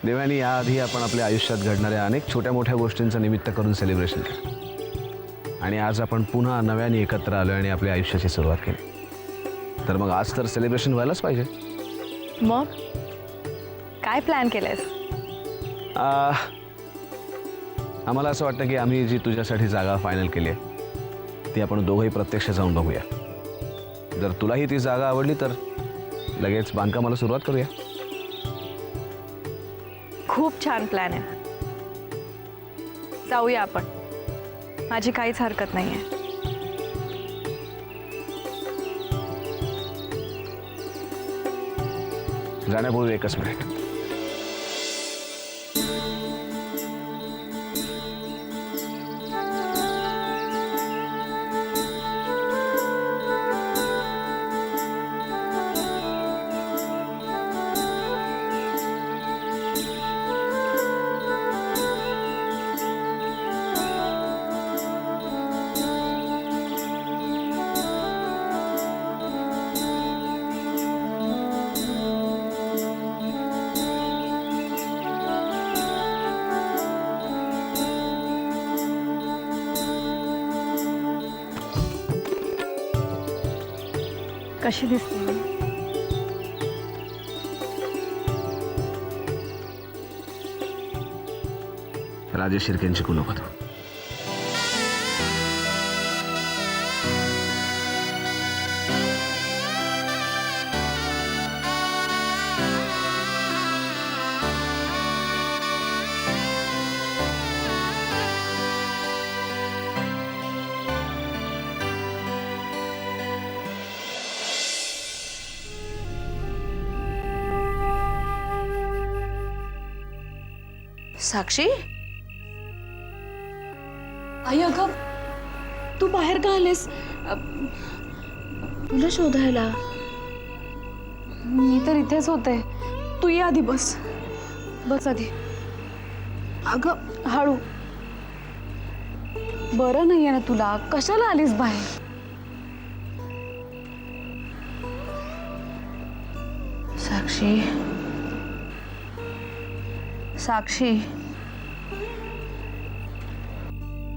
देवानी याआधी आपण आपल्या आयुष्यात घडणाऱ्या अनेक छोट्या मोठ्या गोष्टींचं निमित्त करून सेलिब्रेशन केलं आणि आज आपण पुन्हा नव्याने एकत्र आलो आणि आपल्या आयुष्याची सुरुवात केली. तर मग आज तर सेलिब्रेशन व्हायलाच पाहिजे. मग काय प्लॅन केलंयस? आम्हाला असं वाटतं की आम्ही जी तुझ्यासाठी जागा फायनल केली आहे ती आपण दोघंही प्रत्यक्ष जाऊन बघूया. जर तुलाही ती जागा आवडली तर लगेच बांधकामाला सुरुवात करूया. खूप छान प्लॅन आहे. जाऊया आपण. माझी काहीच हरकत नाही आहे. जाण्यापूर्वी एकच मिनिट. कशी दिसते? राजेश शिर्केंची कुलपत. साक्षी, आई अगं तू बाहेर का आलेस? तुला शोधायला. मी तर इथेच होते. तू ये आधी. बस बस आधी. अगं हळू. बरं नाहीये ना तुला? कशाला आलीस बाहेर? साक्षी, साक्षी,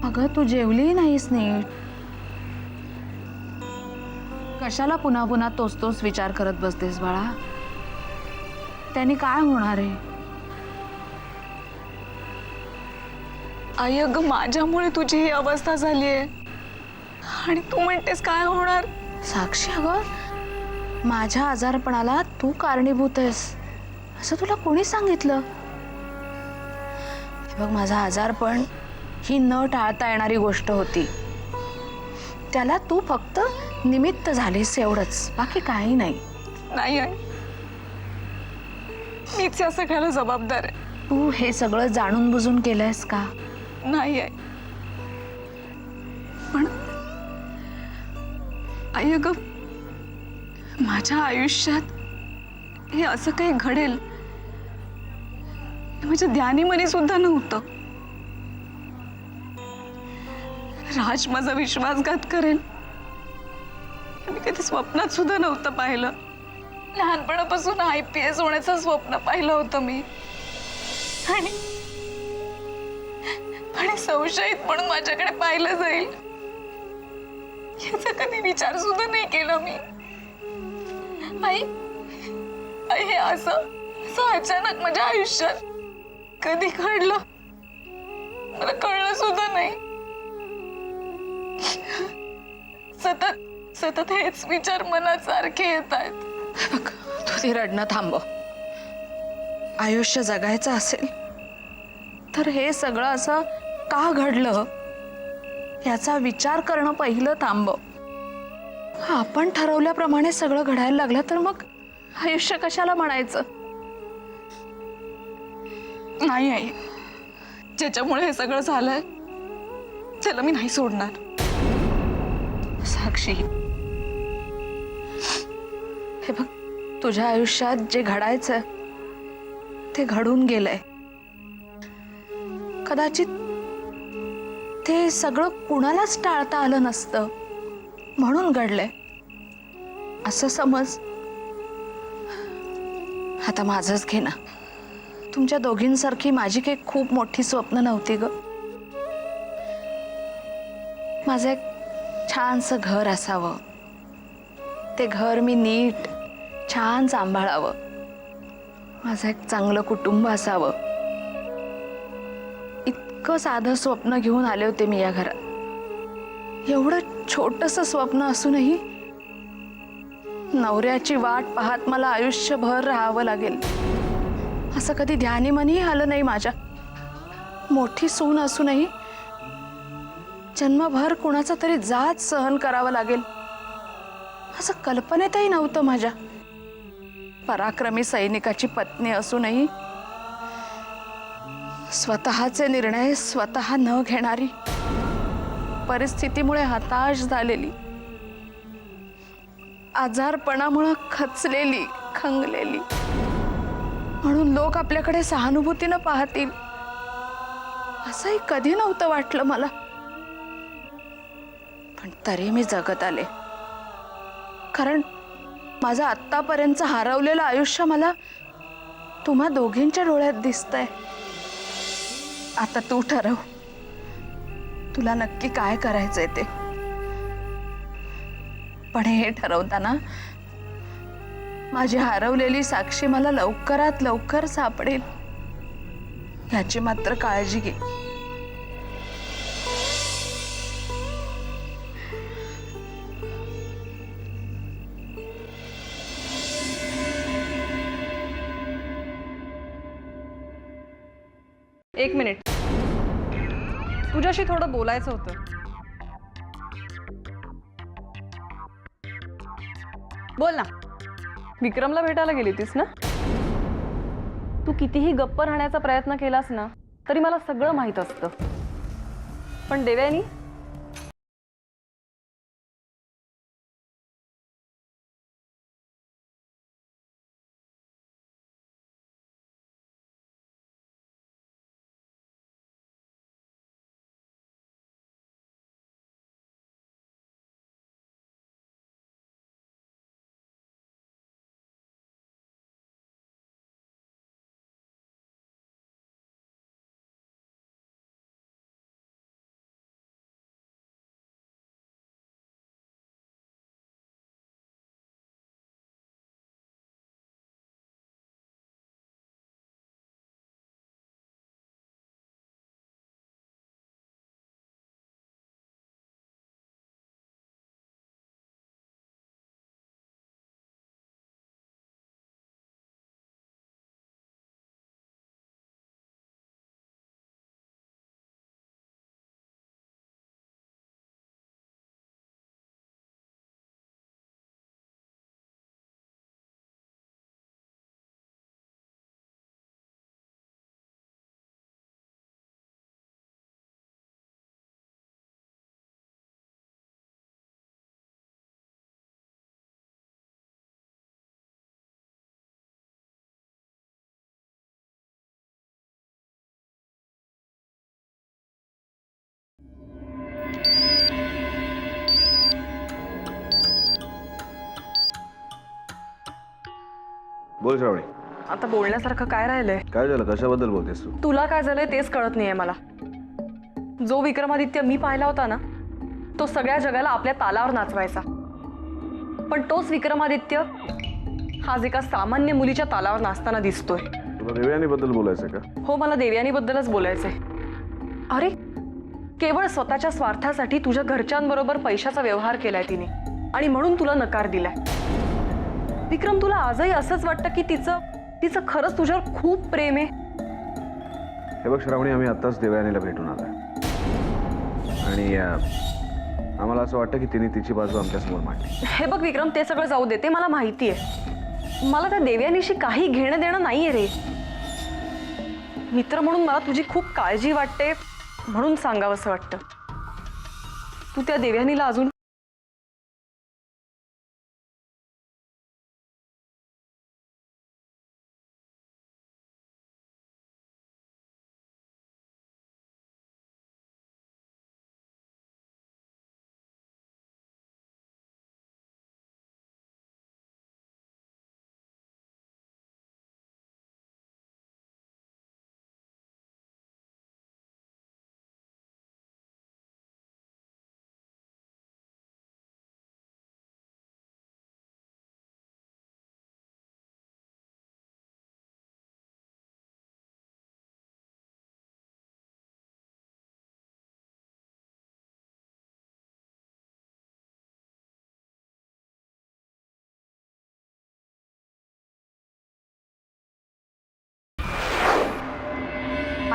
अगं तू जेवली नाहीस नीट. कशाला पुन्हा पुन्हा तोच तोच विचार करत बसतेस बाळा? त्याने काय होणार आहे? आई, अगं माझ्यामुळे तुझी ही अवस्था झाली आहे आणि तू म्हणतेस काय होणार? साक्षी, अगं माझ्या आजारपणाला तू कारणीभूत आहेस असं तुला कोणी सांगितलं? बघ, माझा आजारपण ही न टाळता येणारी गोष्ट होती. त्याला तू फक्त निमित्त झालीस एवढंच, बाकी काही नाही. नाही आई, मीच या सगळ्याला जबाबदार आहे. तू हे सगळं जाणून बुजून केलंयस का? नाही आई, पण आई अगं माझ्या आयुष्यात हे असं काही घडेल माझ्या ध्यानीमनी सुद्धा नव्हतं. राज माझा विश्वासघात करेल मी कधी स्वप्नात सुद्धा नव्हतं पाहिलं. लहानपणापासून IPS होण्याचं स्वप्न पाहिलं होतं मी आणि संशयित म्हणून माझ्याकडे पाहिलं जाईल याचा कधी विचार सुद्धा नाही केला मी. आई, आई हे असं अचानक माझ्या आयुष्यात कधी घडलं मला कळलं सुद्धा नाही. सतत सतत हेच विचार मनात सारखे येत आहेत. तू ते रडणं थांबव. आयुष्य जगायचं असेल तर हे सगळं असं का घडलं याचा विचार करणं पहिलं थांबव. आपण ठरवल्याप्रमाणे सगळं घडायला लागलं तर मग आयुष्य कशाला म्हणायचं? नाही आई, ज्याच्यामुळे हे सगळं झालंय त्याला मी नाही सोडणार. साक्षी, हे बघ, तुझ्या आयुष्यात जे घडायचं ते घडून गेलंय. कदाचित ते सगळं कुणालाच टाळता आलं नसतं म्हणून घडलंय असं समज. आता माझंच घे ना. तुमच्या दोघींसारखी माझी काही खूप मोठी स्वप्न नव्हती ग. माझं एक छानसं घर असावं, ते घर मी नीट छान सांभाळावं, माझं एक चांगलं कुटुंब असावं, इतकं साधं स्वप्न घेऊन आले होते मी या घरात. एवढं छोटंसं स्वप्न असूनही नवऱ्याची वाट पाहत मला आयुष्यभर राहावं लागेल असं कधी ध्यानीमनी आलं नाही माझ्या. मोठी सून असूनही जन्मभर कुणाचा तरी जाच सहन करावा लागेल असं कल्पनेतही नव्हतं माझ्या. पराक्रमी सैनिकाची पत्नी असूनही स्वतःचे निर्णय स्वतः न घेणारी, परिस्थितीमुळे हताश झालेली, आजारपणामुळे खचलेली, खंगलेली, म्हणून लोक आपल्याकडे सहानुभूतीनं पाहतील असंही कधी नव्हतं वाटलं मला. पण तरी मी जगत आले, कारण माझं आत्तापर्यंत हरवलेलं आयुष्य मला तुम्हा दोघींच्या डोळ्यात दिसतंय. आता तू ठरव, तुला नक्की काय करायचंय ते. पण हे ठरवताना माझी हरवलेली साक्षी मला लवकरात लवकर सापडेल याची मात्र काळजी घे. एक मिनिट, तुझ्याशी थोडं बोलायचं होतं. बोल ना. विक्रमला भेटायला गेली होतीस ना? तू कितीही गप्प राहण्याचा प्रयत्न केलास ना तरी मला सगळं माहीत असतं. पण देवयानी, बोल श्रावणी. आता बोलण्यासारखं काय राहिलंय? काय झालं? कशाबद्दल बोलतेस तू? तुला काय झालंय तेच कळत नाहीये मला. जो विक्रमादित्य मी पाहिला होता ना तो सगळ्या जगाला आपल्या तालावर नाचवायचा, पण तोच विक्रमादित्य आज एका सामान्य मुलीच्या तालावर नाचताना दिसतोय. तुला देवयानीबद्दल बोलायचं का? हो, मला देवयानीबद्दलच बोलायचंय. अरे, केवळ स्वतःच्या स्वार्थासाठी तुझ्या घरच्यांबरोबर पैशाचा व्यवहार केलाय तिने आणि म्हणून तुला नकार दिलाय. विक्रम, तुला आजही असंच वाटतं की तिचं खरंच तुझ्यावर खूप प्रेम आहे? हे बघ श्रावणी, आम्ही आत्ताच देवयानीला भेटून आलोय आणि आम्हाला असं वाटतं की तिने तिची बाजू आमच्यासमोर मांडली. हे बघ विक्रम, ते सगळं जाऊ दे, ते मला माहिती आहे. मला त्या देवयानीशी काही घेणं देणं नाहीये रे. मित्र म्हणून मला तुझी खूप काळजी वाटते म्हणून सांगावंसं वाटतं. तू त्या देवयानीला अजून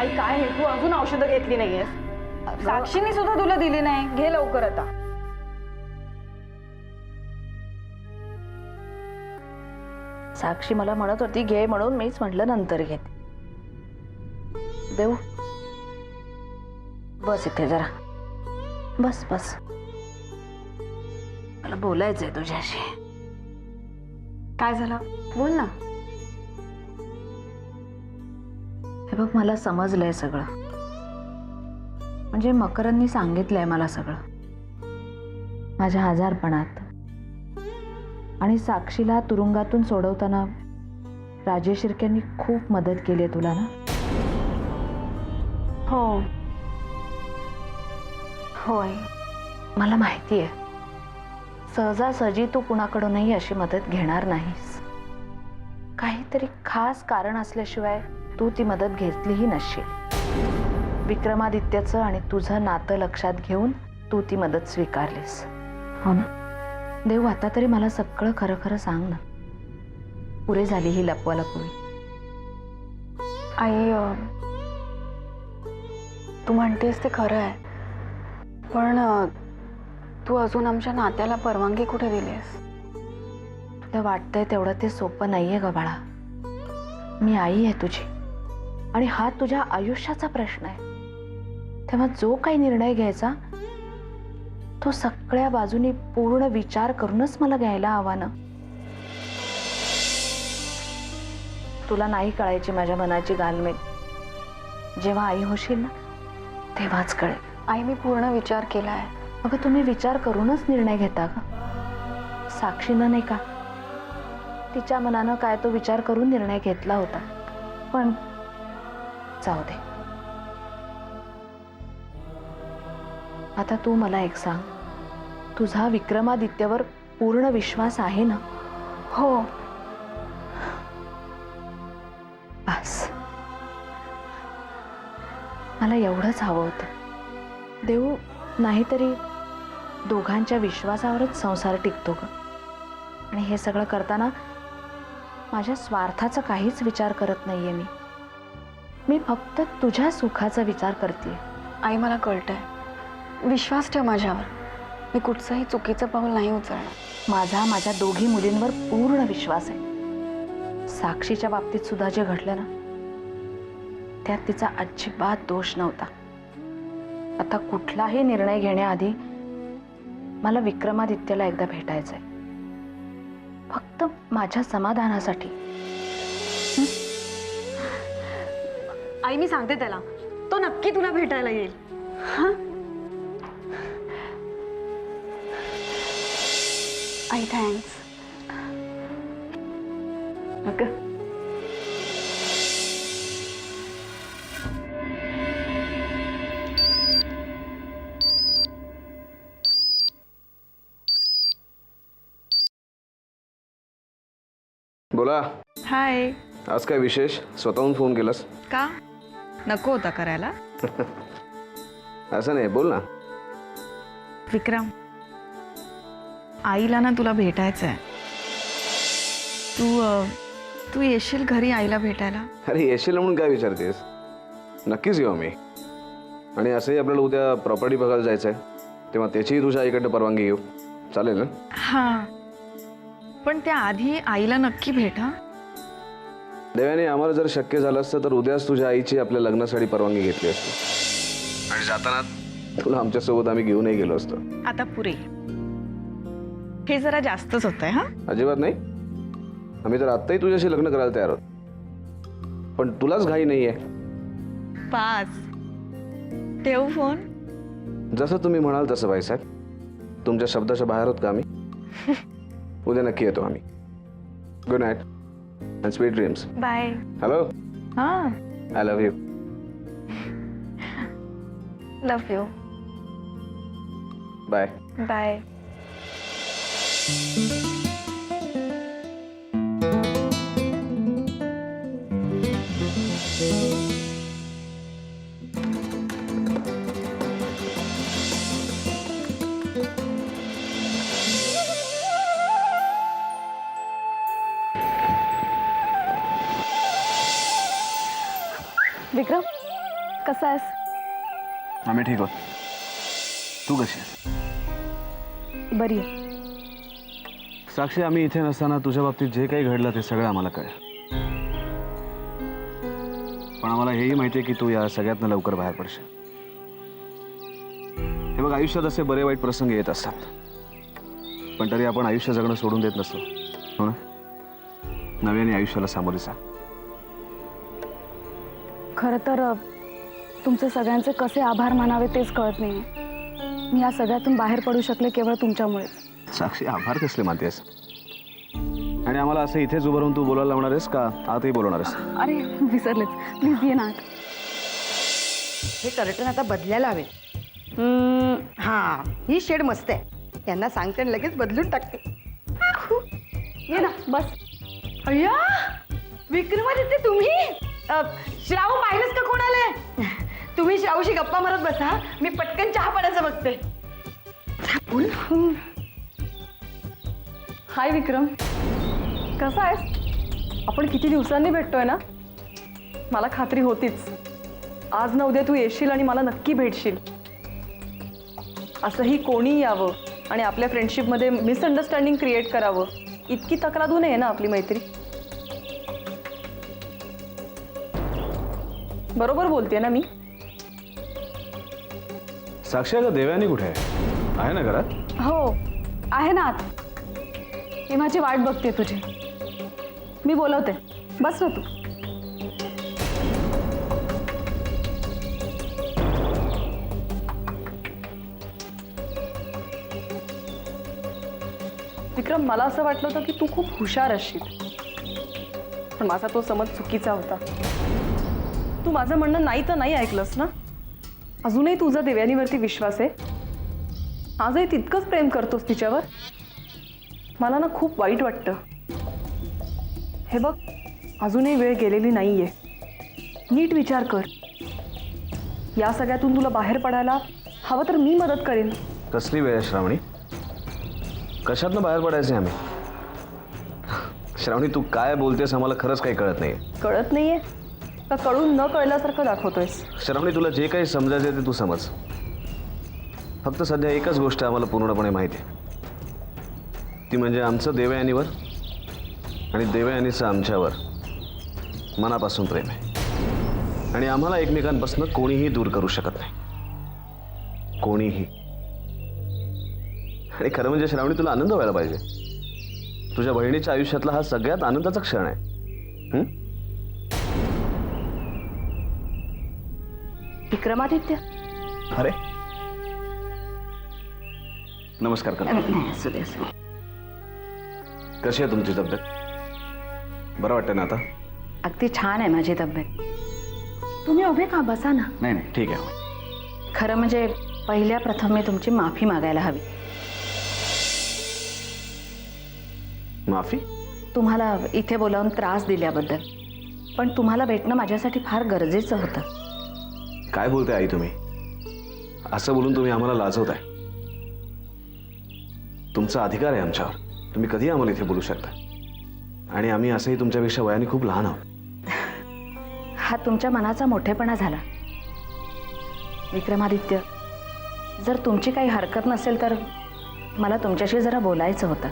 आई काय हे, तू अजून औषधं घेतली नाहीयेस? साक्षीने सुद्धा तुला दिली नाही. घे लवकर आता. साक्षी मला म्हणत होती घे म्हणून, मीच म्हटलं नंतर घेते. देऊ, बस इथे जरा, बस बस, मला बोलायचंय तुझ्याशी. काय झालं? बोल ना. हे बघ, मला समजलंय सगळं. म्हणजे मकरंदनी सांगितलंय मला सगळं, माझ्या आजारपणात. आणि साक्षीला तुरुंगातून सोडवताना राजेश शिर्केंनी खूप मदत केली आहे तुला ना? हो होय, मला माहिती आहे. सहजासहजी तू कुणाकडूनही अशी मदत घेणार नाहीस. काहीतरी खास कारण असल्याशिवाय तू ती मदत घेतलीही नसशील. विक्रमादित्यचं आणि तुझं नातं लक्षात घेऊन तू ती मदत स्वीकारलीस, हो ना? देव, आता तरी मला सगळं खरं खरं सांग ना. पुरे झाली ही लपवालपवी. आई तू म्हणतेस ते खरं आहे, पण तू अजून आमच्या नात्याला परवानगी कुठे दिलीस? तुला वाटतंय तेवढं ते सोपं नाहीये ग बाळा. मी आई आहे तुझी, आणि हा तुझ्या आयुष्याचा प्रश्न आहे. तेव्हा जो काही निर्णय घ्यायचा तो सगळ्या बाजूनी पूर्ण विचार करूनच मला घ्यायला हवा ना. तुला नाही कळायची माझ्या मनाची घालमेल. जेव्हा आई होशील ना तेव्हाच कळेल. आई, मी पूर्ण विचार केला आहे. अगं, तुम्ही विचार करूनच निर्णय घेता का? साक्षीनं नाही का, तिच्या मनानं काय तो विचार करून निर्णय घेतला होता. पण जाऊ दे. आता तू मला एक सांग, तुझा विक्रमादित्यवर पूर्ण विश्वास आहे ना? हो. बस, मला एवढंच हवं होतं. देऊ, नाहीतरी दोघांच्या विश्वासावरच संसार टिकतो ग. आणि हे सगळं करताना माझ्या स्वार्थाचा काहीच विचार करत नाहीये मी फक्त तुझ्या सुखाचा विचार करते. आई, मला कळतंय. विश्वास ठेव माझ्यावर. मी कुठचंही चुकीचं पाऊल नाही उचलणार. माझा माझ्या दोघी मुलींवर पूर्ण विश्वास आहे. साक्षीच्या बाबतीत सुद्धा जे घडलं ना, त्यात तिचा अजिबात दोष नव्हता. आता कुठलाही निर्णय घेण्याआधी मला विक्रमादित्यला एकदा भेटायचंय, फक्त माझ्या समाधानासाठी. आई, मी सांगते त्याला, तो नक्की तुला भेटायला येईल. आई, थँक्स. अगं, बोला. हाय. आज काय विशेष? स्वतःहून फोन केलास? का नको होता करायला? असं नाही, बोल ना. विक्रम, आईला ना तुला भेटायचं आहे. तू येशील घरी आईला भेटायला? अरे येशील म्हणून काय विचारतेस? नक्कीच येऊ मी. आणि असंही आपल्याला उद्या प्रॉपर्टी बघायला जायचं आहे, तेव्हा त्याचीही तुझ्या आईकडनं परवानगी घेऊ. चालेल ना? हां, पण त्याआधी आईला नक्की भेट. हां, देवाने आम्हाला जर शक्य झालं असतं तर उद्याच तुझ्या आईची आपल्या लग्नासाठी परवानगी घेतली असती, आणि जाताना तुला आमच्यासोबत आम्ही घेऊनही गेलो असतो. आता पुरे. हे जरा जास्तच होतंय. हां, अजिबात नाही. आम्ही तर आत्ताही तुझ्याशी लग्न करायला तयार आहोत, पण तुलाच घाई नाही आहे. पाच ठेवू फोन. जसं तुम्ही म्हणाल तसं बाईसाहेब. तुमच्या शब्दाच्या बाहेर आहोत का आम्ही? उद्या नक्की येतो आम्ही. Good night and sweet dreams. Bye. Hello, हां, I love you. Love you. Bye. Bye. Vikram, कसा आहेस? आम्ही ठीक आहोत. तू कशी आहेस? बरी आहे. साक्षी, आम्ही इथे नसताना तुझ्या बाबतीत जे काही घडलं ते सगळं आम्हाला कळलं. पण आम्हाला हेही माहिती आहे की तू या सगळ्यातनं लवकर बाहेर पडशील. हे बघ, आयुष्यात असे बरे वाईट प्रसंग येत असतात, पण तरी आपण आयुष्य जगणं सोडून देत नसतो, हो ना? नव्याने आयुष्याला सामोरे जा. खरं तर तुमचे सगळ्यांचे कसे आभार मानावे तेच कळत नाही. मी या सगळ्यातून बाहेर पडू शकले केवळ तुमच्यामुळे. साक्षी, आभार कसले मानतेस? आणि आम्हाला असं इथेच उभं राहून तू बोलायला लावणार आहेस का आतही बोलवणार आहेस? अरे विसरलेच, प्लीज ये ना आत. हे कर्टन आता बदलायला हवे. हां, ही शेड मस्त आहे. यांना सांगते आणि लगेच बदलून टाकते. ये ना बस. अय्या, विक्रमादित्य तुम्ही? श्रावू पाहिलंच का कोणाला? तुम्ही श्रावूशी गप्पा मारत बसा, मी पटकन चहा पाण्याचं बघते. हाय विक्रम, कसा आहेस? आपण किती दिवसांनी भेटतोय ना. मला खात्री होतीच आज ना उद्या तू येशील आणि मला नक्की भेटशील. असंही कोणी यावं आणि आपल्या फ्रेंडशिपमध्ये मिसअंडरस्टँडिंग क्रिएट करावं इतकी तक्रार नये ना आपली मैत्री. बरोबर बोलते ना मी? साक्षी, अगं देवयानी कुठे आहे ना घरात? हो आहे ना आत. मी माझी वाट बघते तुझी. मी बोलवते, बस ना तू. विक्रम, मला असं वाटलं होतं की तू खूप हुशार असशील, पण माझा तो समज चुकीचा होता. तू माझं म्हणणं नाही तर नाही ऐकलंस ना. अजूनही तुझा देवयानीवरती विश्वास आहे? आजही तितकंच प्रेम करतोस तिच्यावर? मला ना खूप वाईट वाटतं. हे बघ, अजूनही वेळ गेलेली नाहीये. नीट विचार कर. या सगळ्यातून तुला बाहेर पडायला हवं तर मी मदत करेन. कसली वेळ आहे श्रावणी? कशातनं बाहेर पडायचं आम्ही? श्रावणी, तू काय बोलतेस आम्हाला खरंच काही कळत नाही. कळत नाहीये का कळून न कळल्यासारखं दाखवतोयस? श्रावणी, तुला जे काही समजायचं ते तू समज. फक्त सध्या एकच गोष्ट आम्हाला पूर्णपणे माहिती आहे, ती म्हणजे आमचं देवयानीवर आणि देवयानीचं आमच्यावर मनापासून प्रेम आहे. आणि आम्हाला एकमेकांपासून कोणीही दूर करू शकत नाही, कोणीही. आणि खरं म्हणजे श्रावणी, तुला आनंद व्हायला पाहिजे. तुझ्या बहिणीच्या आयुष्यातला हा सगळ्यात आनंदाचा क्षण आहे. विक्रमादित्य. अरे नमस्कार करा. नाही, असू दे, असू दे. कशी आहे तुमची तब्येत? बरं वाटतं ना आता? अगदी छान आहे माझी तब्येत. तुम्ही उभे का, बसा ना. नाही नाही, ठीक आहे. खरं म्हणजे पहिल्या प्रथम मी तुमची माफी मागायला हवी. माफी? तुम्हाला इथे बोलावून त्रास दिल्याबद्दल. पण तुम्हाला भेटणं माझ्यासाठी फार गरजेचं होतं. काय बोलते आई तुम्ही? असं बोलून तुम्ही आम्हाला लाजवताय. तुमचा अधिकार आहे आमच्यावर. तुम्ही कधी आम्हाला इथे बोलू शकता. आणि आम्ही असंही तुमच्यापेक्षा वयाने खूप लहान आहोत. हा तुमच्या मनाचा मोठेपणा झाला. विक्रमादित्य, जर तुमची काही हरकत नसेल तर मला तुमच्याशी जरा बोलायचं होतं.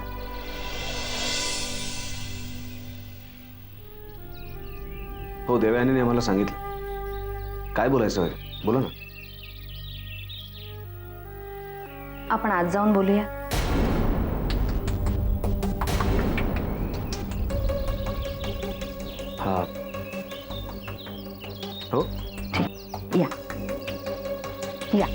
हो, देवयानीने आम्हाला सांगितलं. काय बोलायचं आहे? बोला ना. आपण आज जाऊन बोलूया. हा हो, या या.